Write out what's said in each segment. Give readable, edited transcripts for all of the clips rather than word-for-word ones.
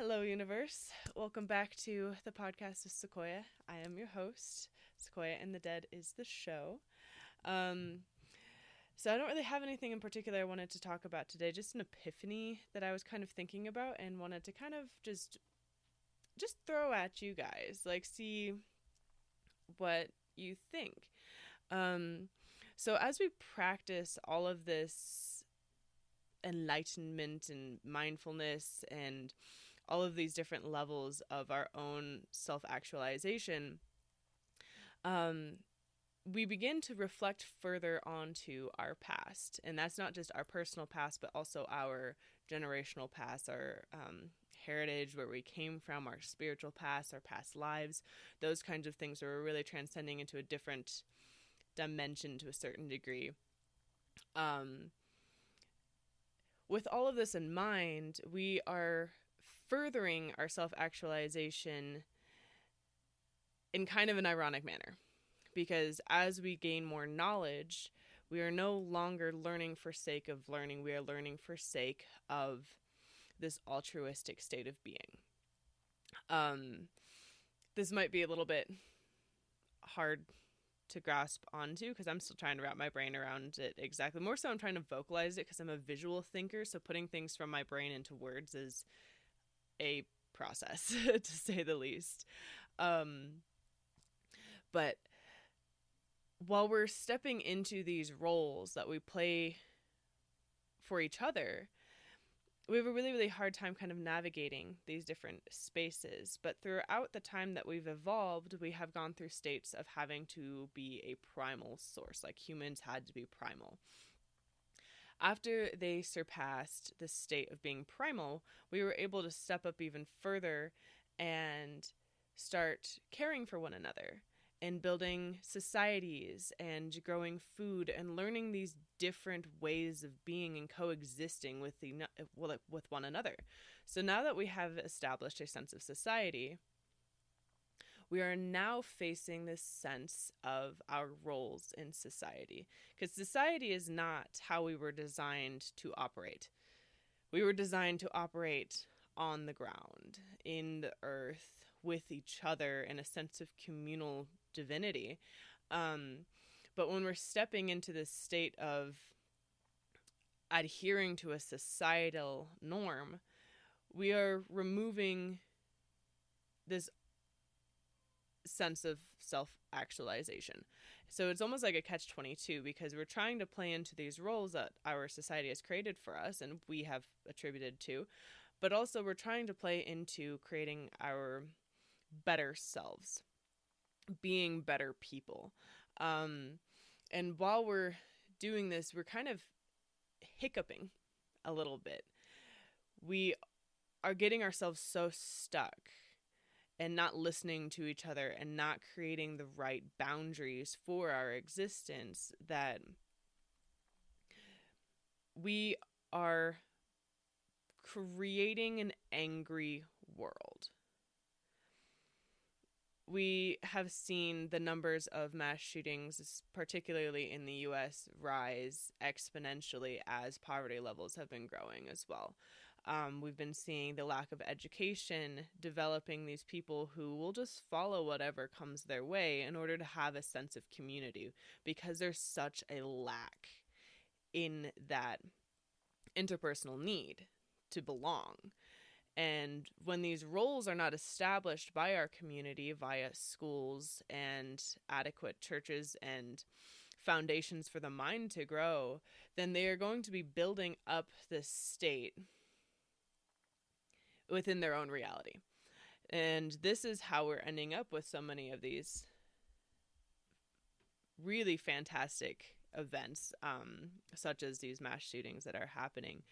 Hello, universe. Welcome back to the podcast of Sequoia. I am your host. Sequoia and the Dead is the show. So I don't really have anything in particular I wanted to talk about today, just an epiphany that I was kind of thinking about and wanted to kind of just throw at you guys, like see what you think. So as we practice all of this enlightenment and mindfulness and all of these different levels of our own self-actualization, we begin to reflect further onto our past. And that's not just our personal past, but also our generational past, our heritage, where we came from, our spiritual past, our past lives, those kinds of things where we're really transcending into a different dimension to a certain degree. With all of this in mind, we are furthering our self-actualization in kind of an ironic manner, because as we gain more knowledge, we are no longer learning for sake of learning. We are learning for sake of this altruistic state of being. This might be a little bit hard to grasp onto because I'm still trying to wrap my brain around it exactly. More so I'm trying to vocalize it because I'm a visual thinker, so putting things from my brain into words is a process to say the least. But while we're stepping into these roles that we play for each other, we have a really, really hard time kind of navigating these different spaces. But throughout the time that we've evolved, we have gone through states of having to be a primal source, like humans had to be primal. After they surpassed the state of being primal, we were able to step up even further and start caring for one another and building societies and growing food and learning these different ways of being and coexisting with one another. So now that we have established a sense of society, we are now facing this sense of our roles in society, because society is not how we were designed to operate. We were designed to operate on the ground, in the earth, with each other, in a sense of communal divinity. But when we're stepping into this state of adhering to a societal norm, we are removing this sense of self-actualization. So it's almost like a catch-22, because we're trying to play into these roles that our society has created for us and we have attributed to, but also we're trying to play into creating our better selves, being better people. And while we're doing this, we're kind of hiccuping a little bit. We are getting ourselves so stuck and not listening to each other and not creating the right boundaries for our existence that we are creating an angry world. We have seen the numbers of mass shootings, particularly in the U.S., rise exponentially as poverty levels have been growing as well. We've been seeing the lack of education developing these people who will just follow whatever comes their way in order to have a sense of community, because there's such a lack in that interpersonal need to belong. And when these roles are not established by our community via schools and adequate churches and foundations for the mind to grow, then they are going to be building up this state within their own reality. And this is how we're ending up with so many of these really fantastic events, such as these mass shootings that are happening.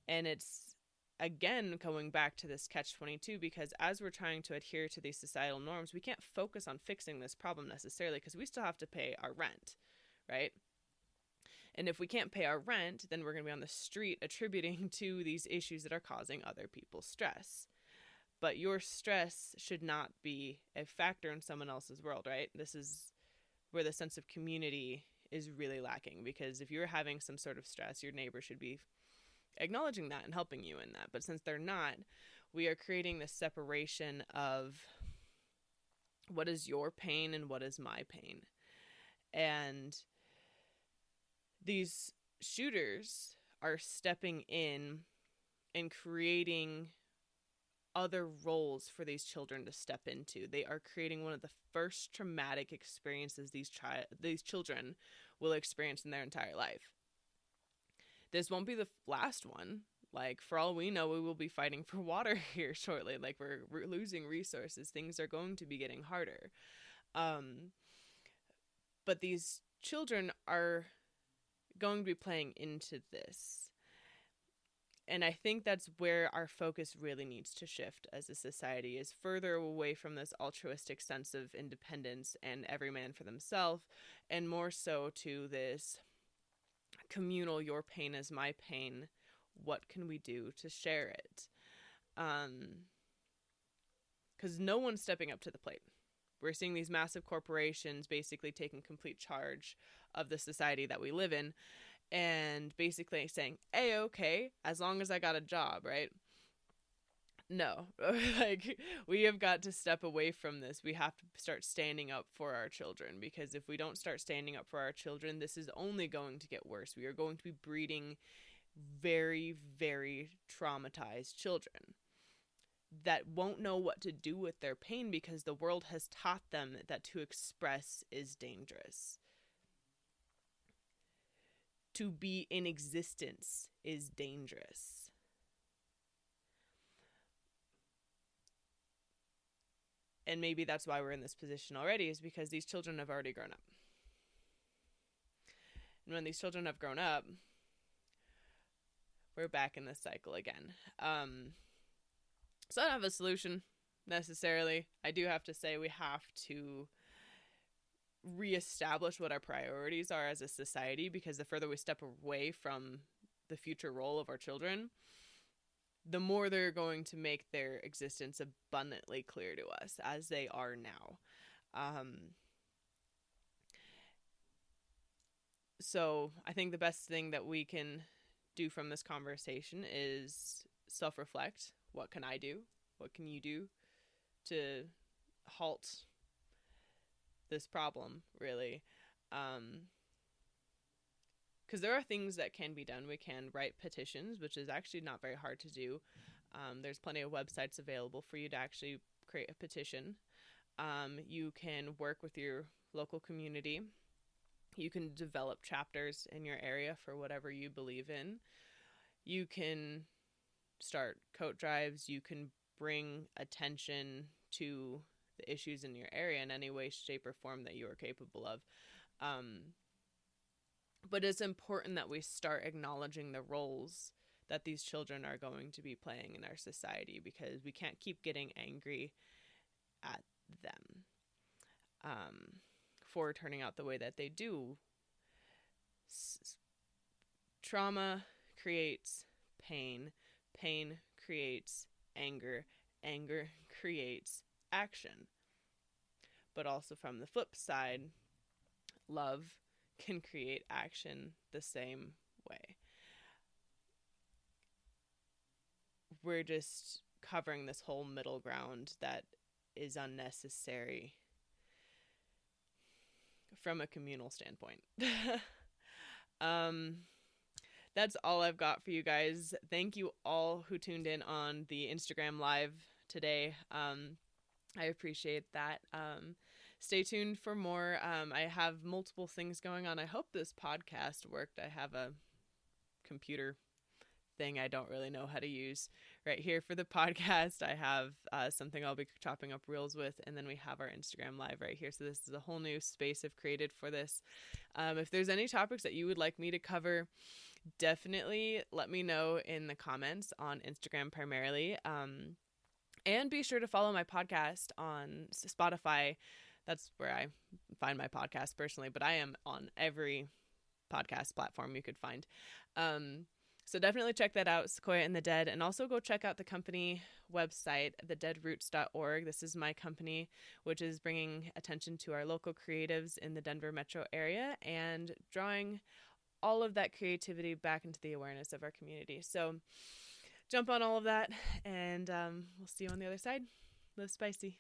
And it's, again, going back to this catch-22, because as we're trying to adhere to these societal norms, we can't focus on fixing this problem necessarily, because we still have to pay our rent, right? And if we can't pay our rent, then we're going to be on the street attributing to these issues that are causing other people stress. But your stress should not be a factor in someone else's world, right? This is where the sense of community is really lacking, because if you're having some sort of stress, your neighbor should be acknowledging that and helping you in that. But since they're not, we are creating this separation of what is your pain and what is my pain. And these shooters are stepping in and creating other roles for these children to step into. They are creating one of the first traumatic experiences these children will experience in their entire life. This won't be the last one. Like, for all we know, we will be fighting for water here shortly. Like, we're losing resources. Things are going to be getting harder. But these children are going to be playing into this. And I think that's where our focus really needs to shift as a society, is further away from this altruistic sense of independence and every man for themselves, and more so to this communal, your pain is my pain. What can we do to share it? Because no one's stepping up to the plate. We're seeing these massive corporations basically taking complete charge of the society that we live in, and basically saying, hey, okay, as long as I got a job, right? No, like, we have got to step away from this. We have to start standing up for our children, because if we don't start standing up for our children, this is only going to get worse. We are going to be breeding very, very traumatized children that won't know what to do with their pain, because the world has taught them that to express is dangerous. To be in existence is dangerous. And maybe that's why we're in this position already, is because these children have already grown up. And when these children have grown up, we're back in this cycle again. So I don't have a solution necessarily. I do have to say we have to reestablish what our priorities are as a society, because the further we step away from the future role of our children, the more they're going to make their existence abundantly clear to us, as they are now. So I think the best thing that we can do from this conversation is self-reflect. What can I do? What can you do to halt this problem, really? Because there are things that can be done. We can write petitions, which is actually not very hard to do. There's plenty of websites available for you to actually create a petition. You can work with your local community. You can develop chapters in your area for whatever you believe in. You can start coat drives. You can bring attention to the issues in your area in any way, shape, or form that you are capable of. But it's important that we start acknowledging the roles that these children are going to be playing in our society, because we can't keep getting angry at them for turning out the way that they do. Trauma creates pain. Pain creates anger. Anger creates action. But also from the flip side, love can create action the same way. We're just covering this whole middle ground that is unnecessary from a communal standpoint. That's all I've got for you guys. Thank you all who tuned in on the Instagram live today. I appreciate that. Stay tuned for more. I have multiple things going on. I hope this podcast worked. I have a computer thing I don't really know how to use right here for the podcast. I have something I'll be chopping up reels with, and then we have our Instagram live right here. So this is a whole new space I've created for this. If there's any topics that you would like me to cover, definitely let me know in the comments on Instagram primarily. And be sure to follow my podcast on Spotify. That's where I find my podcast personally, but I am on every podcast platform you could find. So definitely check that out, Sequoia and the Dead, and also go check out the company website, thedeadroots.org. This is my company, which is bringing attention to our local creatives in the Denver metro area and drawing all of that creativity back into the awareness of our community. So jump on all of that, and we'll see you on the other side. Live spicy.